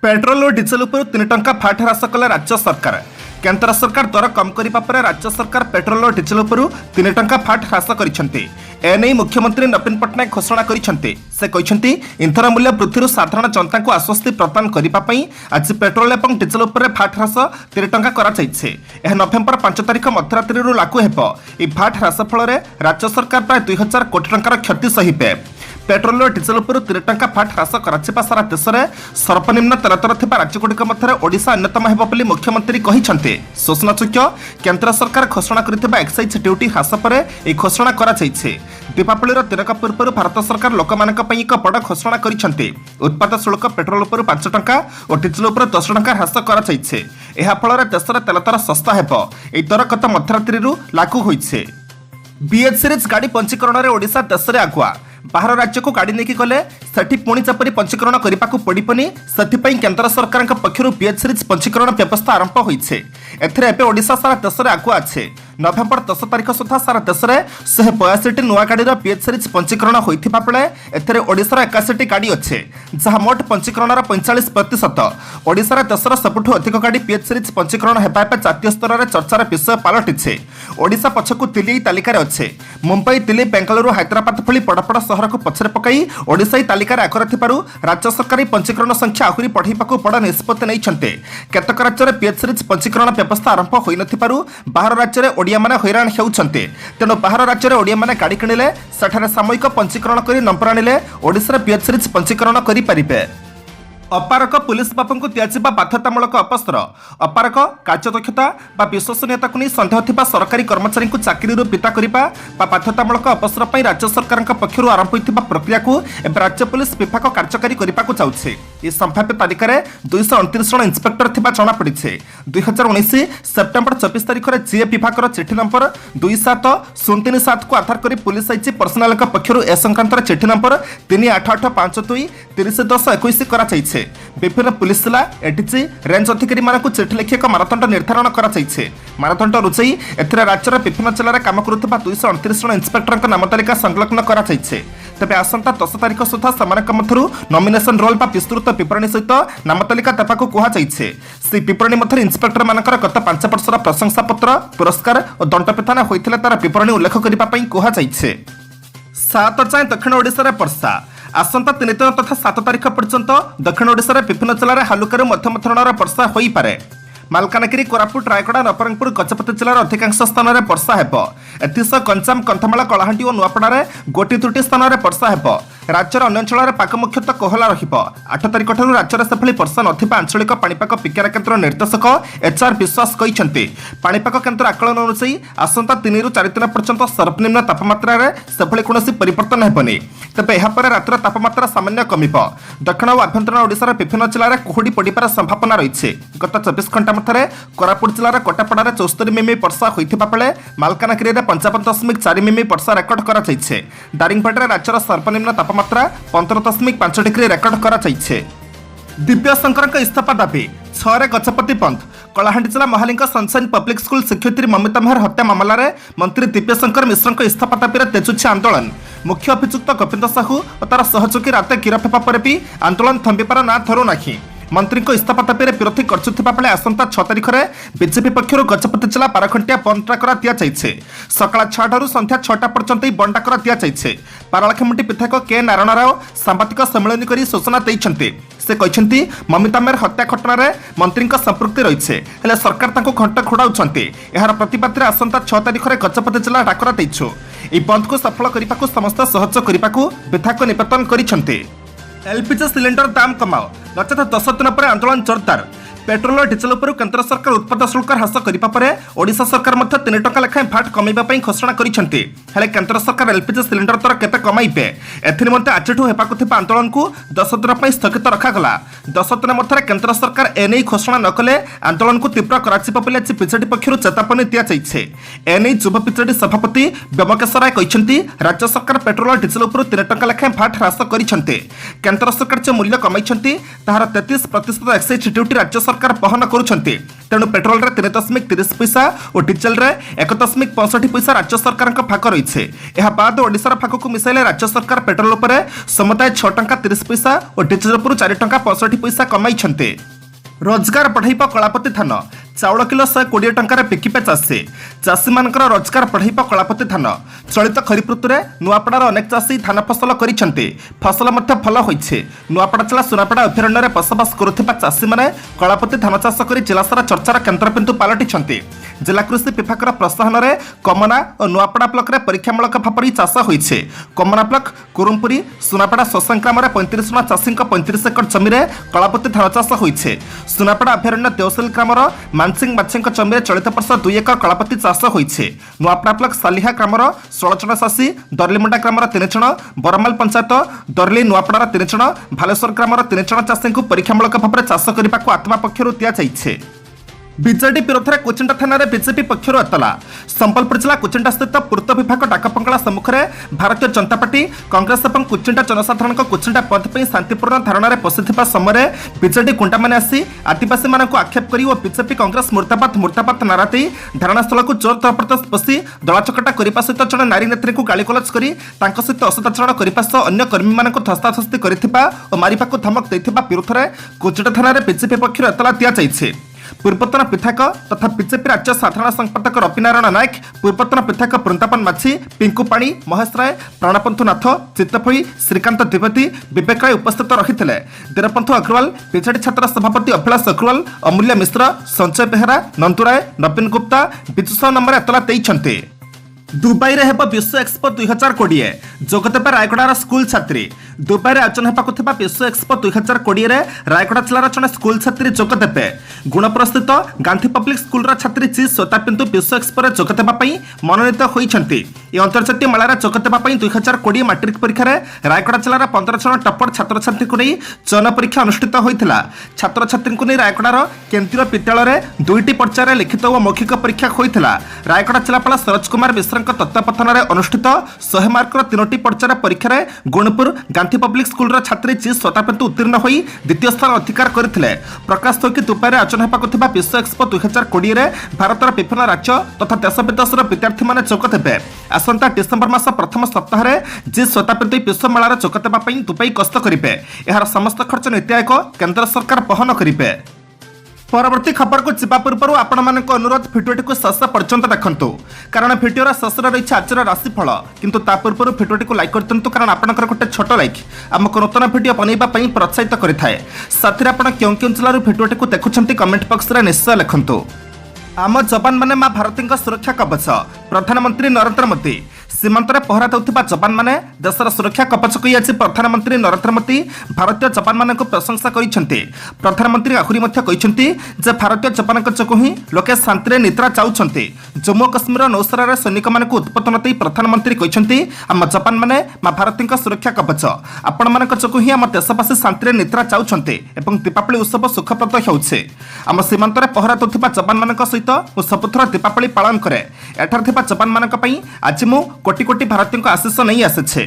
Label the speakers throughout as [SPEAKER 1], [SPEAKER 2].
[SPEAKER 1] Petrol और diesel उपर 3 टंका फाट ह्रास कले राज्य सरकार। केंद्र सरकार दर कम करने पर राज्य सरकार पेट्रोल और डीजेल उपर 3 टंका फाट ह्रास कर मुख्यमंत्री नवीन पट्टनायक घोषणा करते इंधन मूल्य वृद्धि साधारण जनता को आश्वस्ति प्रदान करने आज पेट्रोल और डीजेल उपर फाट ह्रास 3 टंका कर नवेम्बर 5 तारिख मध्यरात्रि लागू हो। फाट ह्रास फल राज्य सरकार प्राय 2000 कोटी टंकार क्षति सहिबे। पेट्रोल और डीजेल उपर 3 टंका फाट ह्रास कर सारा देश में सर्वनिम्न तेल दर थिबा राज्यगुड़िक मध्य ओडिशा अन्यतम हेब बोली मुख्यमंत्री कहिसंते। सूचनायोग्य केंद्र सरकार घोषणा करथिबा एक्साइज ड्यूटी ह्रास पर यह घोषणा कराଯାଇଛି। दीपावली दिनक पूर्व भारत सरकार लोकमानक पई एक बड़ घोषणा करिसंते। उत्पाद शुल्क पेट्रोल उपर 5 टंका और डीजेल उपर 10 टंका ह्रास कराଯାଇଛି। एहा फल देश में तेल दर सस्ता हेब। एही दर गत मध्यरात्रि लागू होइछे। बीएच सीरीज गाड़ी पंजीकरण में ओडिशा देश में आगुआ। बाहर राज्य को गाड़ी नहीं गले सेठी पुणी जपरी पंजीकरण करने को पड़पनी से केंद्र सरकार पक्षर बीएच सीरीज पंजीकरण व्यवस्था आरंभ होइछे। एथिरे एबे ओडिशा सारा देश में आगुआ अच्छे। नवेम्बर 10 तारिख सुधा सारा देश में 182 नुआ गाड़ीर बीएच सीरीज पंजीकरण होता बेले एथिरे ओडिशार 81 गाड़ी अच्छे जहाँ मोट पंजीकरण 45%। ओडिशार देशर सबुठु अधिक गाड़ी बीएच सीरीज पंजीकरण होगा जातीय स्तर में चर्चार विषय पलटिछे। ओडिशा पछकु दिल्ली तालिकार अच्छे। मुंबई दिल्ली बेंगलुरु हैदराबाद भली बड़ बड़ सहर को पछरे पकाई ओडिशा तालिकार आगर थिबारु राज्य सरकार पंजीकरण संख्या आहुरी बढ़ाइबाकू बड़ निष्पत्ति नैछन्ते। केतक राज्य में बीएच सीरीज पंजीकरण व्यवस्था आरंभ होई नथिबारु बाहर राज्य में ओडिया माने हैरान हेउछन्ते। तेणु बाहर राज्य में ओडिया माने गाड़ी किणिले सेठारे सामयिक पंजीकरण करी नंबर आनिले ओडिशा बीएच सीरीज पंजीकरण करि परिबे। अपारक पुलिस बापू दिज्वा बाध्यतामूलक अपस्त्र। अपारक कार्यदक्षता बा विश्वसनीयता को नहीं सन्देह थिबा सरकारी कर्मचारी को चाकरी विदा करने बाध्यतामूलक अपस्त्र पर राज्य सरकार पक्षर आरंभ होता प्रक्रिया को राज्य पुलिस विभाग कार्यकारी करने को जाऊे। यह संभाव्य तालिकार 229 जन इन्स्पेक्टर थिबा जनापड़ी। 2019 सेप्टेम्बर 24 तारिख में जीए विभाग चिठी नंबर 27037 को आधार कर पुलिस आईजी पर्सनाल पक्षर ए संक्रांत चिठी नंबर 3885 301021 कर विभिन्न पुलिस जिला एडीजी रेंज अधिकारी मानक चिठी लिखि एक मानदंड निर्धारण कर मानदंड रुचाई एथिरे राज्यर विभिन्न जिले में काम करुवा 229 जन इन्स्पेक्टर नाम तालिका संलग्न कर तेज आसंता 10 तारिख सुधा मध्य नॉमिनेशन रोल विस्तृत विवरणी सहित नाम तालिका देवाक कहुई। से विवरणी मध्य इन्स्पेक्टर मानकर गत 5 वर्षर प्रशंसा पत्र पुरस्कार और दंडपिधान होता तार विवरणी उल्लेख करने कहुई। 7 जाए दक्षिण ओडिशा वर्षा। आसंता 3 दिन तथा 7 तारिख पर्यंत दक्षिण ओडिशा विभिन्न जिले में हालुकार मध्यम धरणर वर्षा हो पारे। मालकानगिरी कोरापुट रायगड़ा नवरंगपुर गजपति जिलार अधिकांश स्थान में वर्षा हेब। एथिसह गंजाम कंधमाल कलाहांडी और नुआपड़ा गोटी दुटी स्थान में वर्षा हेब। राज्यर अन्य अंचल में पाग मुख्यतः कोहला रहिब। 8 तारिख ठारू राज्य से भली वर्षा नथिबा आंचलिक पाणीपाग विज्ञान केन्द्र निर्देशक एचआर विश्वास कहिसंते। पाणीपाग केन्द्र आकलन अनुसार आसंता 3 ରୁ 4 दिन पर्यंत सर्वनिम्न तापमात्रा से भली कौन परिवर्तन हेबनी। तेज यापर रातिर तापमात्रा सामान्य कमिब। दक्षिण और आभ्यंतरीण ओडिशार विभिन्न जिले में कुहुड़ी पड़ार संभावना रही। गत 24 घंटा मध्य कोरापुट जिलार कोटापड़ा 74 मिमी वर्षा होता बेले मालकानगिरी 55.4 मिमी वर्षा रेकर्ड कर दारिंगबाड़ी राज्यर सर्वनिम्न तापमात्रा 15.5 डिग्री रेकर्ड कर। दिव्यशंकर इस्तीफा दाबी 6 गजपति बंद। कलाहांडी जिला महालिंग सनसाइन पब्लिक स्कूल शिक्षयित्री ममिता मेहर हत्या मामलें मंत्री दिव्यशंकर मिश्र इस्तीफा दाबी तेजुछि आंदोलन। मुख्य अभियुक्त गोविंद साहू और तार सहयोगी राते गिरफ होगा पर भी आंदोलन थमिबार ना धरुना। मंत्री इस्तीफा दाबी विरोधी करछुथिबा बेले आसंता 6 तारिख में बीजेपी पक्षर गजपति जिला 12 घंटिया बंद डाकरा दिया। सकाळ 6 ठारू संध्या 6टा पर्यंत बंद डाकरा दिया। पारालाखेमुंडी विधायक के नारायण राव सांबादिक सम्मेलन कर सूचना देते। से कहते ममिता मेहर हत्या घटन मंत्री संपृक्ति रही है सरकार घंट घोड़ाऊँच। यार प्रतिवाद आसंता 6 तारिख में गजपति जिला डाकरा देछु। यह बंद को सफल करने को समस्त सहयोग करने को विधायक निवेदन करते। एलपीजी सिलेंडर दाम कमाओ नचेत 10 दिन पर आंदोलन जोरदार। पेट्रोल और डीजेल उपर केंद्र सरकार उत्पाद शुल्क ह्रास करने पर ओडिशा सरकार 3 टंका लेखाएं फाट कमाइबा घोषणा करते। केंद्र सरकार एलपीजी सिलेंडर दर केते कमाइबे एथिनिमंते आजिठू हेबाकु थिबा आंदोलन को 10 दिन पर स्थगित रखागला। 10 दिन मध्य केंद्र सरकार एने घोषणा न कले आंदोलन को तीव्र कराजिबा बोली आज बीजेडी पक्षर चेतावनी दिया। एने युवा बीजेडी सभापति व्योमकेश राय कहते राज्य सरकार पेट्रोल और डीजेल उपर 3 टंका लेखाएं फाट ह्रास करते। केंद्र सरकार जो मूल्य कमाई तार 33% एक्साइज ड्यूटी राज्य सरकार सरकार बहन करुछन्ते। तेणु पेट्रोल रे 3.30 पैसा और डीजेल रे 1.65 पैसा राज्य सरकार फाक रही। यह बाद ओडिशार फाक को मिसाइले राज्य सरकार पेट्रोल पर समुदाय 6 टंका 30 पैसा और डीजेल पर 4 टंका 65 पैसा कमाई। रोजगार बढ़ाइब कलापति धान चाउल किलो 120 टंकार बिकिबे चाषी। चाषी मानकर रोजगार बढ़ाइब कलापति धान। चलित खरीफ ऋतु में नुआपड़ार अनेक चाषी धान फसल करिसेंते। फसल मध्य भल होइछे। नुआपड़ा जिला सुनापड़ा अभयारण्य में बसवास करुथिबा चाषी माने कलापति धान चाष करी जिला सारा चर्चार केन्द्रबिंदु पालटिछन्ते। जिला कृषि विभाग प्रोत्साहन में कमना और नुआपड़ा ब्लक में परीक्षामूलक भाव चाष होइछे। कमना ब्लक कुरुमपुरी सुनापड़ा शशांक ग्राम 35 जन चाषी 35 एकड़ जमी में कलापति धान चाष होइछे। सुनापड़ा अभयारण्य देवसल ग्राम मानसिंह माछी जमी चलित वर्ष 2 एकड़ कलापति चाष होइछे। नुआपड़ा ब्लक सालिहा ग्राम 16 जन चाषी, दर्लीमुंडा ग्राम 3 जन, बरमाल पंचायत दर्ली नुआपड़ार 3 जन, भालेश्वर ग्राम 3 जन चाषी को परीक्षामूलक भाव चाष करने को आत्मा पक्षर दिजाइछे। बीजेडी विरोध में कुचिंडा थाना बीजेपी पक्षर एतला। संबलपुर जिला कुचिंडा स्थित पूर्त विभाग डाकबंगला सम्मुख में भारतीय जनता पार्टी कांग्रेस और कुचिंडा जनसाधारण कुचिंडा बंद पर शांतिपूर्ण धारणा बसिथिबा समय बीजेडी गुंडा माने आसी आदिवासी मानक आक्षेप करी और बीजेपी कांग्रेस मुर्दाबाद मुर्दाबाद नारा दे धारणास्थल को जोर जबरदस्त बसी दलाचकटा करने सहित जड़े नारी नेत्री को गाड़गलज कर सहित असदाचरण करने सह अन्य कर्मी मानक धस्ताधस्ती करथिबा और मारिबा को धमक देथिबा विरोध में कुचिंडा थाना बीजेपी पक्षर एतला दिजाइछे। पूर्वतन विधायक तथा बीजेपी राज्य साधारण संपादक रविनारायण नायक, पूर्वतन विधायक वृंदावन माझी, पिंकू पाणी, महेश राय, प्राणपंथु नाथ, चित्तफई, श्रीकांत द्विवेदी, विवेक राय उपस्थित रही। दीनपंथु अग्रवाल, बीजेडी छात्र सभापति अभिलाष अग्रवाल, अमूल्य मिश्र, संजय बेहरा, नंदू राय, नवीन गुप्ता विजु नंबर एतला देइछन्ते। दुबई रे हेब विश्व एक्सपो 2020 जोगदेवे रायगड़ार स्कूल छात्री। दुबई रे आयोजन हेबाकु थिबा विश्व एक्सपो 2020 रे रायगड़ा जिलार जड़े स्कूल छात्री जोगदेवे। गुणपुर स्थित गांधी पब्लिक स्कूल छात्री जी श्वेता बिंदु विश्व एक्सपो रे जोगदेबा पई मनोनीत होइछन्ती। ए अंतर्जातीय मेला रे जोगदेबा पई 2020 मैट्रिक परीक्षा रे रायगड़ा जिलार 15 जन टपर छात्र छात्री को नहीं चयन परीक्षा अनुष्ठित होइथिला। छात्र छात्री को नहीं रायगड़ार केंद्रीय विद्यालय रे 2टी पर्यायर लिखित और मौखिक परीक्षा होइथिला। रायगड़ा जिलापाल सरोज कुमार मिश्र तत्वावधान अनुष्ठित 100 मार्कर 3टी पर्यायर परीक्षा रे गुणपुर गांधी पब्लिक स्कूल छात्री जी श्वेता बिंदु उत्तीर्ण होई द्वितीय स्थान अधिकार करथिले। प्रकाश थोकी दुबई आयोजन हेबाकु थिबा विश्व एक्सपो 2020 रे भारतर विभिन्न राज्य तथा देश विदेशर विद्यार्थी माने जोग देबे। आसंता डिसेंबर मास प्रथम सप्ताह रे जी श्वेता बिंदु विश्व मेलार जोग देबा पई दुबई गस्त करिवे। एहार समस्त खर्च नीति आयोग केंद्र सरकार बहन करिवे। परवर्ती खबर को जीवा पूर्व आपण मान अनुरोध भिडियोटी को शेष पर्यंत देखंतु कारण भिडियोर शेष रही आज राशिफल किंतु ता पूर्व भिडियोटी को लाइक कर दिंतु कारण आपनकर गोटे छोट लाइक आमको नूतन भिडियो बनैबा पई प्रोत्साहित करिथाए। साथी आपण क्यों क्यों जिलू भिडियोटी को देखुछंती कमेंट बॉक्स रे निश्चय लिखंतु। आम जवान माने मां भारती सुरक्षा कवच प्रधानमंत्री नरेंद्र मोदी। सीमांत में पहरा देउथिबा जवान माने देशर सुरक्षा कवच कही आज प्रधानमंत्री नरेंद्र मोदी भारतीय जवान मानक प्रशंसा करिसेंते। प्रधानमंत्री आहुरी मध्य कहिसेंते जे भारतीय जवानक जोगु ही लोके शांति निद्रा चाउछंते। जम्मू कश्मीर नौसेनार सैनिक मानक उत्पत्तन देई प्रधानमंत्री कहिसेंते आम जवान माने मां भारती सुरक्षा कवच आपण मानक जोगु ही आम देशवासी शांति निद्रा चाउछंते एवं दीपावली उत्सव सुखप्रद होउछे। आम सीमांत में पहरा देउथिबा जवान मानक सहित सबुथर दीपावली पालन करे। एठार थिबा जवान मानक पई आज मु कोटी कोटी भारतीय आशीष नहीं आसे।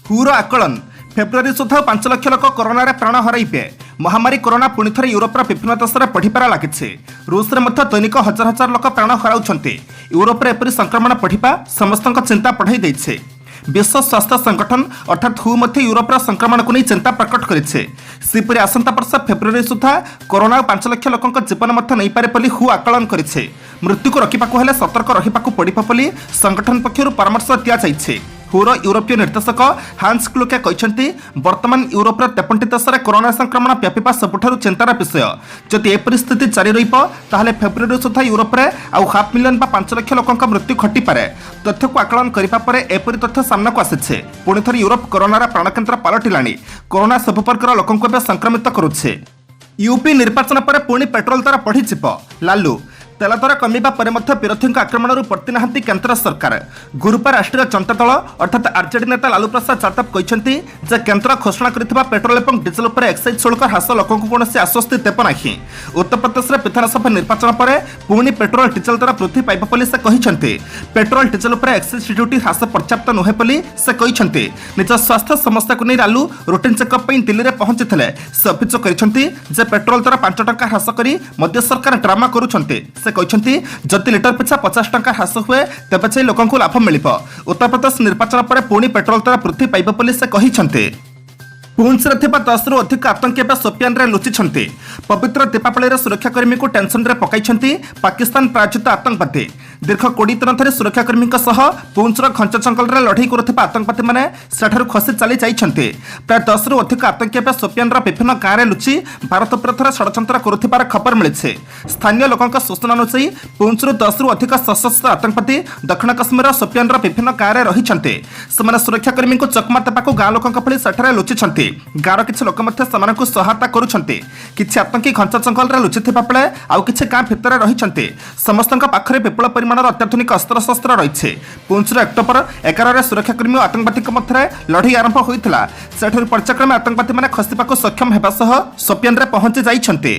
[SPEAKER 1] हुर आकलन फेब्रुआरी सुधा 5 लाख लोक कोरोना रे प्राण हराइबे। महामारी कोरोना पुणी थे यूरोपर विभिन्न देश में बढ़िबार लगी। रूस में दैनिक हजार हजार लोक प्राण हराउछन्ते। यूरोप एपरी संक्रमण बढ़िबा समस्त चिंता बढ़ाई देइछे। विश्व स्वास्थ्य संगठन अर्थात हु मध्य यूरोपर संक्रमण को नहीं चिंता प्रकट करिछे। सेपरि आसंता वर्ष फेब्रुआरी सुधा कोरोना 5 लाख लोकक जीवन मध्य नहीं पारे बोली हु आकलन करिछे। मृत्यु को रखिबाकु हेले सतर्क रहिबाकु पड़िबो बोली संगठन पक्षरु परामर्श दिया जाइछे। हुर यूरोपीय निर्देशक हांस क्लुके कहते वर्तमान यूरोपर 53 देश में कोरोना संक्रमण व्यापीबा सबुठारु चिंतार विषय। जदि ए परिस्थिति जारी रहिबो ताहले फेब्रुआरी सुधा यूरोप रे आउ 500,000 बा 5 लाख लोकक मृत्यु घटिपारे। तथ्य को आकलन करिबा परे एपरि तथ्य सामना को आसिछे। पुणी थरे यूरोप कोरोनार प्राणकेन्द्र पलटिलाणी। कोरोना सब प्रकार लोकंको संक्रमित करुछे। यूपी निर्वाचन पर पुणी पेट्रोल दर बढ़ी लालू तेल दर कमिबा परे मध्य विरोधी आक्रमण प्रति नाहांती केंद्र सरकार। गुरुपर राष्ट्रीय जनता दल अर्थात आरजेडी नेता लालू प्रसाद यादव कहते जे केंद्र घोषणा करथिबा पेट्रोल और डीजेल पर एक्साइज शुल्क ह्रास लोकों कौन आश्वस्ति देव नहीं। उत्तर प्रदेश में विधानसभा निर्वाचन पर पुणी पेट्रोल डीजेल दर वृद्धि पाइब बोली से कहते। पेट्रोल डीजेल पर एक्साइज ड्यूटी ह्रास पर्याप्त नुहे बोली से कहते। निज स्वास्थ्य समस्या को नहीं लालू रूटीन चेकअप दिल्ली में पहुंची से अभियोग कर पेट्रोल दर 5 टंका ह्रास कर मोदी सरकार ड्रामा करुछन्ते। से कहते जदि लिटर पिछा 50 टंका ह्रास हुए तेज से लोक लाभ मिल। उत्तर प्रदेश निर्वाचन पर पुणी पेट्रोल दर वृद्धि पाइब बोली से कहते। पुंछ रे 10 रु अधिक आतंकी सोपियान रे लुचिछन्ते। पवित्र दीपावली सुरक्षाकर्मी को टेंशन रे पकाइछन्ती पाकिस्तान प्रायोजित आतंकवादी। दीर्घ 20 दिन धरी सुरक्षाकर्मी पुंछर घंच जंगल में लड़ाई करुवा आतंकवादी मैंने सेठारु खसी चली जाइछन्ते। प्राय 10 रु अधिक आतंकी सोपियान विभिन्न गाँव में लुचि भारत विरोध षड्यंत्र करुथिबार खबर मिली। स्थानीय लोकों सूचना अनुसार पुंछरु 10 रु अधिक सशस्त्र आतंकवादी दक्षिण काश्मीर सोपियान विभिन्न गाँव में रही सुरक्षाकर्मी को चकमा देवाक गाँ लोकों भली सेठारे लुचिछन्ते। गाँव किसी लोक सहायता करुछन्ते। किछि आतंकी घंच जंगल में लुचिथिबा बेले आउ किछि गाँ भितर रहिछन्ते। समस्त पाखरे विपुल परिमाणर अत्याधुनिक अस्त्रशस्त्र रही। पुंछर अक्टोबर 11 में सुरक्षाकर्मी और आतंकवादी मध्य लड़ाई आरंभ होता सेठू पर्याक्रमे आतंकवादी मैंने खसवाक सक्षम होगा सह सोपियान में पहुंची जाइछन्ते।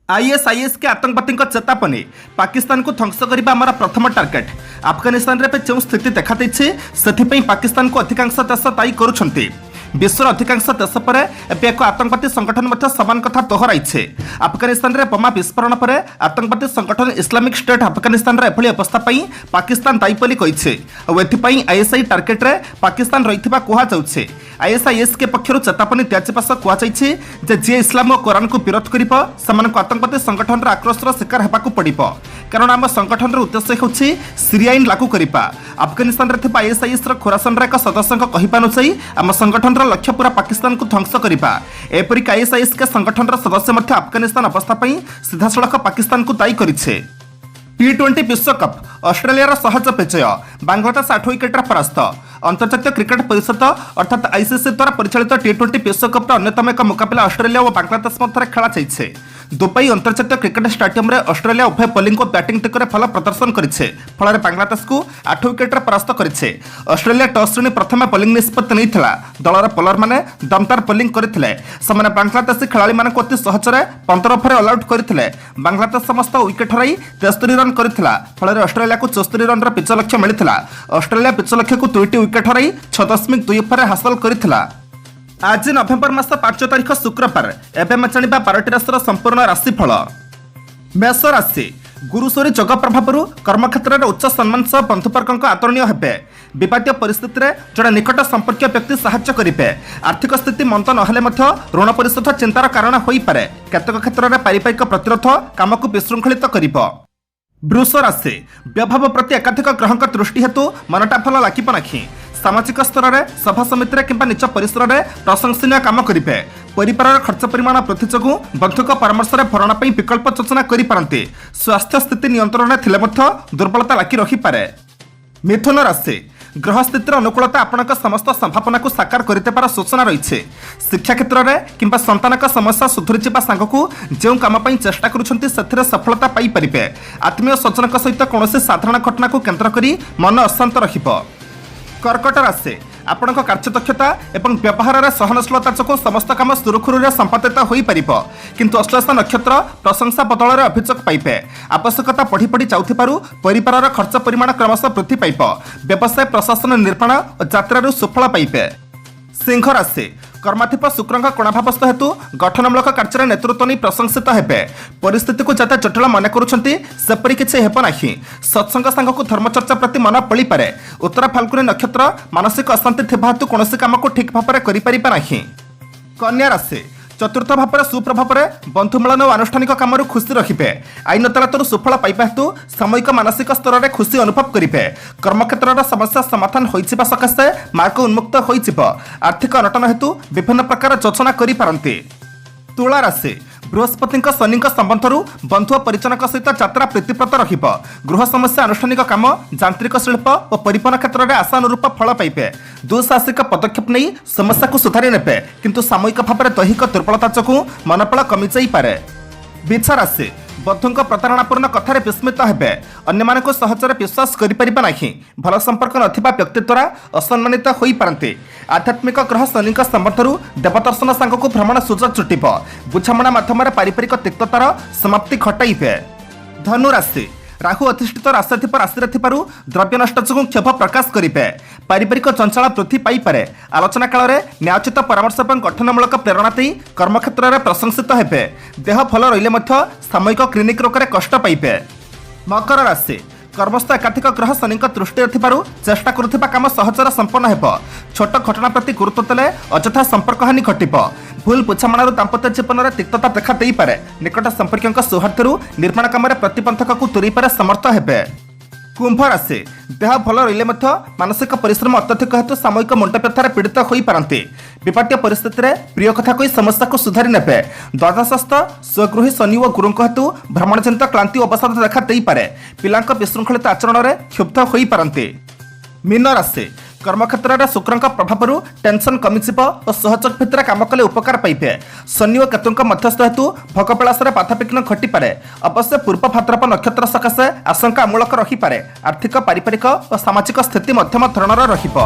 [SPEAKER 1] आईएसआईएस के आतंकवादी चेतावनी पाकिस्तान को ध्वंस करने आमर प्रथम टार्गेट। अफगानिस्तान में जो स्थिति देखा से पाकिस्तान को अधिकांश देश दायी करुछन्ते। विश्वर अधिकांश देश पर एक आतंकवादी संगठन समान कथा दोहराई। अफगानिस्तान में बोमा विस्फोरण पर आतंकवादी संगठन इस्लामिक स्टेट अफगानिस्तान एभली अवस्था पाकिस्तान दायी बोली कही। आईएसआई टार्गेट रे पाकिस्तान रही कहुचे। आईएसआईएस के पक्षर चेतावनी दिजा सह कहुई जे इस्लाम और कुरान को विरोध कर आतंकवादी संगठन आक्रोशर शिकार होगा पड़ो। कारण आम संगठन उद्देश्य हूँ सीरिया आईन लागू करने। अफगानिस्तान में आईएसआईएस खोरासन एक सदस्य कहनुसार आम संगठन लक्ष्य पूरा पाकिस्तान को ध्वंस करने। एपरिक आईएसआईएस के संगठन सदस्य अफगानिस्तान अवस्था सीधा सड़क पाकिस्तान को दायी करे। T20 विश्वकप ऑस्ट्रेलिया सहज विजय बांग्लादेश 8 विकेट्रे परास्त। अंतर्जातीय क्रिकेट परिषद अर्थात आईसीसी द्वारा परिचालित T20 विश्वकप अन्यतम एक मुकाबला ऑस्ट्रेलिया और बांग्लादेश मध्य खेला जाइछे। दुबई अंतर्जातीय क्रिकेट स्टेडियम में ऑस्ट्रेलिया उभय बोलिंग और बैटिंग टिकर भल प्रदर्शन करिछे। फल बांग्लादेश को 8 विकेट्रे परास्त करिछे। ऑस्ट्रेलिया टॉस श्रेणी प्रथम बोलिंग निष्पत्ति नैथिला। दलर बोलर माने दमदार बोलिंग करथिले। सेमाने बांग्लादेशी खेलाड़ी मानक अति सहजरे 15 ओवर ऑल आउट करथिले। बांग्लादेश समस्त विकेट हराई 63 रन करथिला। फल ऑस्ट्रेलिया को 64 रन पिच लक्ष्य मिलिथिला। ऑस्ट्रेलिया पिच लक्ष्य को 2टी विकेट हराई 6.2 ओवर हासिल करथिला। आज नवेम्बर मास 5 तारिख शुक्रवार एवं जाना 12टी राशि संपूर्ण राशिफल। मेष राशि गुरु सूर्य जग प्रभाव कर्मक्षेत्र में उच्च सम्मान सह बंधुवर्ग आदरणीय हेबे। विवादीय परिस्थिति में जड़े निकट संपर्क व्यक्ति साहाय्य करेंगे। आर्थिक स्थिति मंद नहेले ऋण परिशोध चिंतार कारण हो पारे। केतक क्षेत्र में पारिवारिक प्रतिरोध काम को विशृंखलित करिबो। वृष राशि व्यवहार प्रति एकाधिक ग्रहक दृष्टि हेतु मनटा भल लागिब नाही। सामाजिक स्तर में सभा समिति किंबा निज परिसर में प्रशंसनीय काम करेंगे। परिवार खर्च परिमाण वृद्धि जो बंधुक परामर्श भरणा विकल्प योजना करें। स्वास्थ्य स्थिति नियंत्रण में दुर्बलता लगी रही पारे। मिथुन राशि ग्रह स्थितिर अनुकूलता आपणक समस्त संभावना को साकार कर सूचना रही। शिक्षा क्षेत्र में किंबा संतानक समस्या सुधुरी जावा सांग को जो काम चेष्टा कर सफलता पाइपर। आत्मीय स्वजन सहित कौन साधारण घटना को केन्द्र कर मन अशांत रहिबो। कर्कट राशि आपण कार्यदक्षता एवं व्यवहार में सहनशीलता जो समस्त काम सुरखुर संपादित हो पार। किंतु अश्लेष नक्षत्र प्रशंसा बदल अभियोग पाइबे। आवश्यकता बढ़ी बढ़ी जाऊथिबारु परिवार खर्च परिमाण क्रमशः वृद्धि पाइब। व्यवसाय प्रशासन निर्माण और यात्रा सुफल पाइबे। सिंह राशि कर्माधिप शुक्र कोणाभावस्थ हेतु गठनमूलक कार्य नेतृत्व नहीं प्रशंसित हेबे। परिस्थिति को जते जटिल मन करपरी किसी हेब नहीं। सत्संग सांग को धर्मचर्चा प्रति मन पड़ी पारे। उत्तर फाल्गुनी नक्षत्र मानसिक अशांति थिबा हेतु कौन काम को ठीक भाव में करें। कन्या राशि चतुर्थ भाव में सुप्रभाव में बंधुमिलन और आनुष्ठानिक काम खुशी रखिए। आईन अदालत सुफल पाइबा हेतु सामयिक मानसिक स्तर में खुशी अनुभव करेंगे। कर्मक्षेत्र समस्या समाधान हो सकाशे मार्ग उन्मुक्त हो। आर्थिक अनटन हेतु विभिन्न प्रकार योजना करें। तुला राशि बृहस्पति शनि संबंध बंधु और परिजनक सहित यात्रा प्रीतिप्रत रहिब। गृह समस्या आनुष्ठानिक काम यांत्रिक शिल्प और परिवहन क्षेत्र में आशानुरूप फल पाइबे। दुस्साहसिक पदक्षेप नहीं समस्या को सुधारी नेबे। किंतु सामयिक भाव में दैहिक दुर्बलता जो मनपल कमी जाई पारे। ବିଛା ରାଶି ବନ୍ଧୁଙ୍କ ପ୍ରତାରଣାପୂର୍ଣ୍ଣ କଥାରେ ବିସ୍ମିତ ହେବେ। ଅନ୍ୟମାନଙ୍କୁ ସହଜରେ ବିଶ୍ୱାସ କରିପାରିବେ ନାହିଁ। ଭଲ ସମ୍ପର୍କ ନଥିବା ବ୍ୟକ୍ତି ଦ୍ୱାରା ଅସମ୍ମାନିତ ହୋଇପାରନ୍ତି। ଆଧ୍ୟାତ୍ମିକ ଗ୍ରହ ଶନିଙ୍କ ସମ୍ବନ୍ଧରୁ ଦେବଦର୍ଶନ ସାଙ୍ଗକୁ ଭ୍ରମଣ ସୁଯୋଗ ଜୁଟିବ। ବୁଝାମଣା ମାଧ୍ୟମରେ ପାରିବାରିକ ତିକ୍ତତାର ସମାପ୍ତି ଘଟାଇବେ। ଧନୁ ରାଶି ରାହୁ ଅଧିଷ୍ଠିତ ରାଶାଧିପ ରାଶିରେ ଥିବାରୁ ଦ୍ରବ୍ୟ ନଷ୍ଟ ଯୋଗୁଁ କ୍ଷୋଭ ପ୍ରକାଶ କରିବେ। ପାରିବାରିକ ଚଞ୍ଚଳ ବୃଦ୍ଧି ପାଇପାରେ। ଆଲୋଚନା କାଳରେ ନ୍ୟାୟୋଚିତ ପରାମର୍ଶ ଏବଂ ଗଠନମୂଳକ ପ୍ରେରଣା ଦେଇ କର୍ମକ୍ଷେତ୍ରରେ ପ୍ରଶଂସିତ ହେବେ। ଦେହ ଭଲ ରହିଲେ ମଧ୍ୟ ସାମୟିକ କ୍ଲିନିକ୍ ରୋଗରେ କଷ୍ଟ ପାଇବେ। ମକର ରାଶି କର୍ମସ୍ଥ ଏକାଧିକ ଗ୍ରହ ଶନିଙ୍କ ଦୃଷ୍ଟିରେ ଥିବାରୁ ଚେଷ୍ଟା କରୁଥିବା କାମ ସହଜରେ ସମ୍ପନ୍ନ ହେବ। ଛୋଟ ଘଟଣା ପ୍ରତି ଗୁରୁତ୍ୱ ଦେଲେ ଅଯଥା ସମ୍ପର୍କ ହାନି ଘଟିବ। ଭୁଲ ବୁଝାମଣାରୁ ଦାମ୍ପତ୍ୟ ଜୀବନରେ ତିକ୍ତତା ଦେଖା ଦେଇପାରେ। ନିକଟ ସମ୍ପର୍କୀୟଙ୍କ ସୌହାର୍ଦ୍ଦ୍ୟରୁ ନିର୍ମାଣ କାମରେ ପ୍ରତିବନ୍ଧକକୁ ଦୂରେଇପାରେ ସମର୍ଥ ହେବେ। କୁମ୍ଭ ରାଶି ଦେହ ଭଲ ରହିଲେ ମଧ୍ୟ ମାନସିକ ପରିଶ୍ରମ ଅତ୍ୟଧିକ ହେତୁ ସାମୟିକ ମୁଣ୍ଡ ବ୍ୟଥାରେ ପୀଡ଼ିତ ହୋଇପାରନ୍ତି। ବିପାଟ୍ୟ ପରିସ୍ଥିତିରେ ପ୍ରିୟ କଥା କହି ସମସ୍ୟାକୁ ସୁଧାରି ନେବେ। ଦ୍ୱାଦଶସ୍ଥ ସ୍ୱଗୃହୀ ଶନି ଓ ଗୁରୁଙ୍କ ହେତୁ ଭ୍ରମଣଜନିତ କ୍ଳାନ୍ତି ଓ ଅବସାଦ ଦେଖା ଦେଇପାରେ। ପିଲାଙ୍କ ବିଶୃଙ୍ଖଳିତ ଆଚରଣରେ କ୍ଷୁବ୍ଧ ହୋଇପାରନ୍ତି। ମୀନ ରାଶି କର୍ମକ୍ଷେତ୍ରରେ ଶୁକ୍ରଙ୍କ ପ୍ରଭାବରୁ ଟେନସନ୍ କମିଯିବ ଓ ସହଯୋଗ ଭିତରେ କାମ କଲେ ଉପକାର ପାଇବେ। ଶନି ଓ କେତୁଙ୍କ ମଧ୍ୟସ୍ଥ ହେତୁ ଭୋଗବିଳାସରେ ବାଧାବିଘ୍ନ ଘଟିପାରେ। ଅବଶ୍ୟ ପୂର୍ବ ଭାଦ୍ରବ ନକ୍ଷତ୍ର ସକାଶେ ଆଶଙ୍କା ଅମୂଳକ ରହିପାରେ। ଆର୍ଥିକ ପାରିବାରିକ ଓ ସାମାଜିକ ସ୍ଥିତି ମଧ୍ୟମ ଧରଣର ରହିବ।